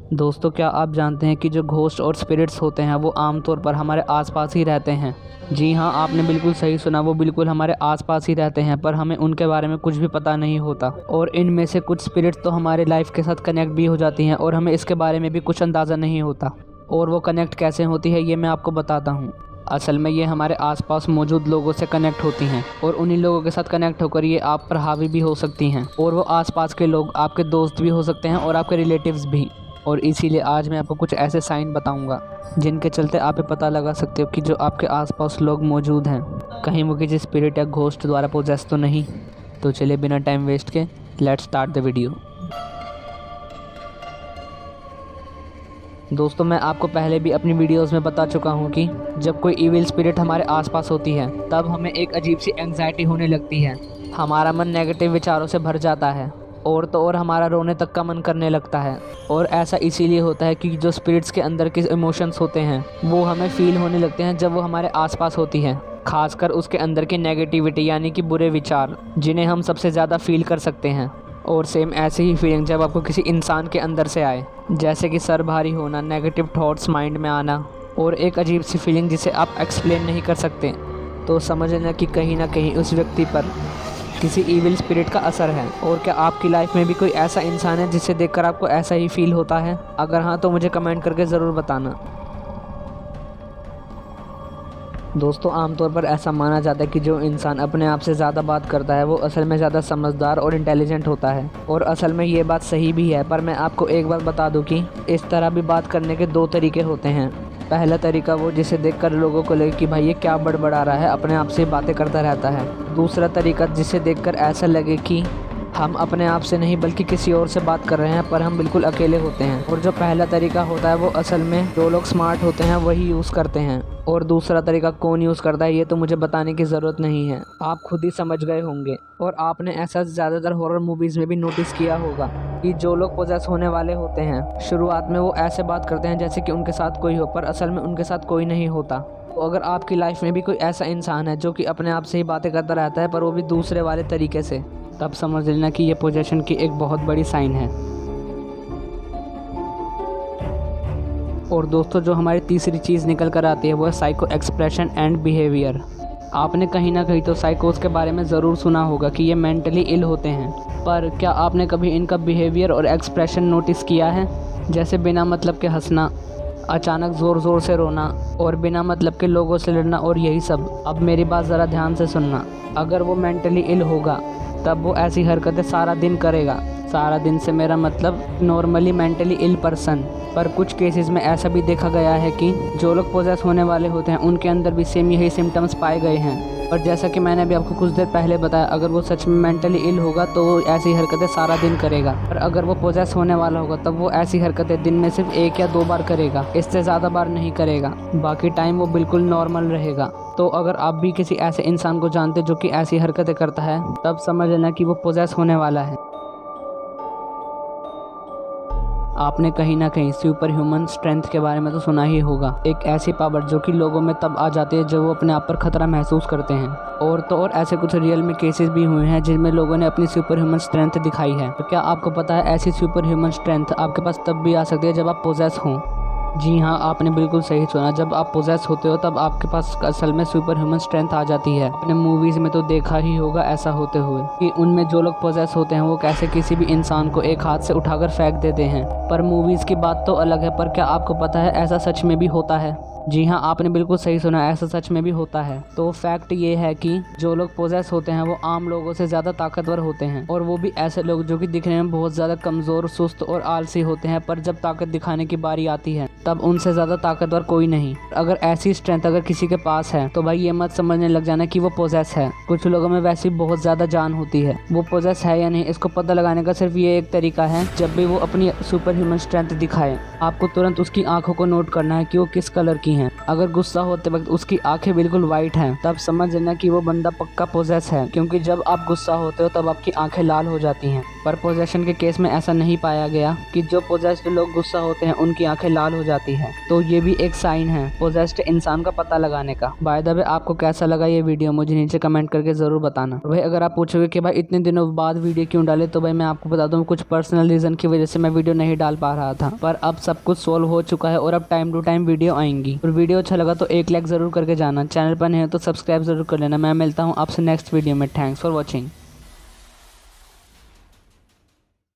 दोस्तों, क्या आप जानते हैं कि जो घोस्ट और स्पिरिट्स होते हैं वो आमतौर पर हमारे आसपास ही रहते हैं। जी हाँ, आपने बिल्कुल सही सुना, वो बिल्कुल हमारे आसपास ही रहते हैं, पर हमें उनके बारे में कुछ भी पता नहीं होता। और इनमें से कुछ स्पिरिट्स तो हमारे लाइफ के साथ कनेक्ट भी हो जाती हैं और हमें इसके बारे में भी कुछ अंदाज़ा नहीं होता। और वो कनेक्ट कैसे होती है ये मैं आपको बताता हूँ। असल में ये हमारे आसपास मौजूद लोगों से कनेक्ट होती हैं और उन्हीं लोगों के साथ कनेक्ट होकर ये आप पर हावी भी हो सकती हैं। और वो आसपास के लोग आपके दोस्त भी हो सकते हैं और आपके रिलेटिव्स भी। और इसीलिए आज मैं आपको कुछ ऐसे साइन बताऊंगा जिनके चलते आप ये पता लगा सकते हो कि जो आपके आसपास लोग मौजूद हैं कहीं वो किसी स्पिरिट या घोस्ट द्वारा पोजेस तो नहीं। तो चलिए बिना टाइम वेस्ट के लेट्स स्टार्ट द वीडियो। दोस्तों, मैं आपको पहले भी अपनी वीडियोस में बता चुका हूँ कि जब कोई इविल स्पिरिट हमारे आसपास होती है तब हमें एक अजीब सी एंग्जाइटी होने लगती है। हमारा मन नेगेटिव विचारों से भर जाता है और तो और हमारा रोने तक का मन करने लगता है। और ऐसा इसीलिए होता है कि जो स्पिरिट्स के अंदर के इमोशंस होते हैं वो हमें फील होने लगते हैं जब वो हमारे आसपास होती है, खासकर उसके अंदर की नेगेटिविटी यानी कि बुरे विचार जिन्हें हम सबसे ज़्यादा फील कर सकते हैं। और सेम ऐसी ही फीलिंग जब आपको किसी इंसान के अंदर से आए, जैसे कि सर भारी होना, नेगेटिव थॉट्स माइंड में आना और एक अजीब सी फीलिंग जिसे आप एक्सप्लेन नहीं कर सकते, तो समझ लेना कि कहीं ना कहीं उस व्यक्ति पर किसी इविल स्पिरिट का असर है। और क्या आपकी लाइफ में भी कोई ऐसा इंसान है जिसे देखकर आपको ऐसा ही फील होता है? अगर हाँ तो मुझे कमेंट करके ज़रूर बताना। दोस्तों, आमतौर पर ऐसा माना जाता है कि जो इंसान अपने आप से ज़्यादा बात करता है वो असल में ज़्यादा समझदार और इंटेलिजेंट होता है। और असल में ये बात सही भी है, पर मैं आपको एक बात बता दूं कि इस तरह भी बात करने के दो तरीके होते हैं। पहला तरीका वो जिसे देखकर लोगों को लगे कि भाई ये क्या बड़बड़ा रहा है, अपने आप से बातें करता रहता है। दूसरा तरीका जिसे देखकर ऐसा लगे कि हम अपने आप से नहीं बल्कि किसी और से बात कर रहे हैं, पर हम बिल्कुल अकेले होते हैं। और जो पहला तरीका होता है वो असल में जो लोग स्मार्ट होते हैं वही यूज़ करते हैं। और दूसरा तरीका कौन यूज़ करता है ये तो मुझे बताने की ज़रूरत नहीं है, आप खुद ही समझ गए होंगे। और आपने ऐसा ज़्यादातर हॉरर मूवीज़ में भी नोटिस किया होगा कि जो लोग पोजेस होने वाले होते हैं शुरुआत में वो ऐसे बात करते हैं जैसे कि उनके साथ कोई हो, पर असल में उनके साथ कोई नहीं होता। तो अगर आपकी लाइफ में भी कोई ऐसा इंसान है जो कि अपने आप से ही बातें करता रहता है पर वो भी दूसरे वाले तरीके से, तब समझ लेना कि ये पोजेशन की एक बहुत बड़ी साइन है। और दोस्तों, जो हमारी तीसरी चीज़ निकल कर आती है वो है साइको एक्सप्रेशन एंड बिहेवियर। आपने कहीं ना कहीं तो साइकोस के बारे में ज़रूर सुना होगा कि ये मेंटली इल होते हैं, पर क्या आपने कभी इनका बिहेवियर और एक्सप्रेशन नोटिस किया है? जैसे बिना मतलब के हंसना, अचानक ज़ोर ज़ोर से रोना और बिना मतलब के लोगों से लड़ना और यही सब। अब मेरी बात ज़रा ध्यान से सुनना, अगर वो मेंटली इल होगा तब वो ऐसी हरकतें सारा दिन करेगा। सारा दिन से मेरा मतलब नॉर्मली मेंटली इल पर्सन। पर कुछ केसेस में ऐसा भी देखा गया है कि जो लोग पोजेस होने वाले होते हैं उनके अंदर भी सेम यही सिम्टम्स पाए गए हैं। और जैसा कि मैंने अभी आपको कुछ देर पहले बताया, अगर वो सच में मेंटली इल होगा तो वो ऐसी हरकतें सारा दिन करेगा। और अगर वो पोजेस होने वाला होगा तब वो ऐसी हरकतें दिन में सिर्फ 1 या 2 बार करेगा, इससे ज़्यादा बार नहीं करेगा। बाकी टाइम वो बिल्कुल नॉर्मल रहेगा। तो अगर आप भी किसी ऐसे इंसान को जानते जो कि ऐसी हरकतें करता है, तब समझ लेना कि वो पोजेस होने वाला है। आपने कहीं ना कहीं सुपर ह्यूमन स्ट्रेंथ के बारे में तो सुना ही होगा। एक ऐसी पावर जो कि लोगों में तब आ जाती है जब वो अपने आप पर खतरा महसूस करते हैं। और तो और ऐसे कुछ रियल में केसेस भी हुए हैं जिनमें लोगों ने अपनी सुपर ह्यूमन स्ट्रेंथ दिखाई है। तो क्या आपको पता है ऐसी सुपर ह्यूमन स्ट्रेंथ आपके पास तब भी आ सकती है जब आप पोजेस हों? जी हाँ, आपने बिल्कुल सही सुना, जब आप पोजेस होते हो तब आपके पास असल में सुपर ह्यूमन स्ट्रेंथ आ जाती है। आपने मूवीज़ में तो देखा ही होगा ऐसा होते हुए कि उनमें जो लोग पोजेस होते हैं वो कैसे किसी भी इंसान को एक हाथ से उठाकर फेंक देते हैं। पर मूवीज़ की बात तो अलग है, पर क्या आपको पता है ऐसा सच में भी होता है? जी हाँ, आपने बिल्कुल सही सुना, ऐसा सच में भी होता है। तो फैक्ट ये है कि जो लोग पोजेस होते हैं वो आम लोगों से ज़्यादा ताकतवर होते हैं। और वो भी ऐसे लोग जो कि दिखने में बहुत ज़्यादा कमज़ोर, सुस्त और आलसी होते हैं, पर जब ताकत दिखाने की बारी आती है तब उनसे ज़्यादा ताकतवर कोई नहीं। अगर ऐसी स्ट्रेंथ अगर किसी के पास है तो भाई ये मत समझने लग जाना कि वो पोजेस है। कुछ लोगों में वैसे बहुत ज़्यादा जान होती है। वो पोजेस है या नहीं इसको पता लगाने का सिर्फ ये एक तरीका है, जब भी वो अपनी सुपर ह्यूमन स्ट्रेंथ दिखाए आपको तुरंत उसकी आंखों को नोट करना है कि वो किस कलर की की हैं। अगर गुस्सा होते वक्त उसकी आंखें बिल्कुल वाइट हैं, तब समझ लेना कि वो बंदा पक्का पोजेस है, क्योंकि जब आप गुस्सा होते हो तब आपकी आंखें लाल हो जाती हैं। पर पोजेशन के केस में ऐसा नहीं पाया गया कि जो पोजेस्ड लोग गुस्सा होते हैं उनकी आंखें लाल हो जाती है। तो ये भी एक साइन है पोजेस्ड इंसान का पता लगाने का। बाय द वे, आपको कैसा लगा ये वीडियो मुझे नीचे कमेंट करके जरूर बताना। भाई अगर आप पूछोगे कि भाई इतने दिनों बाद वीडियो क्यों डाले, तो भाई मैं आपको बता दूं कुछ पर्सनल रीजन की वजह से मैं वीडियो नहीं डाल पा रहा था, पर अब सब कुछ सोल्व हो चुका है और अब टाइम टू टाइम वीडियो आएंगी। और वीडियो अच्छा लगा तो एक लाइक जरूर करके जाना, चैनल पर नहीं हो तो सब्सक्राइब जरूर कर लेना। मैं मिलता हूँ आपसे नेक्स्ट वीडियो में। Thanks for watching.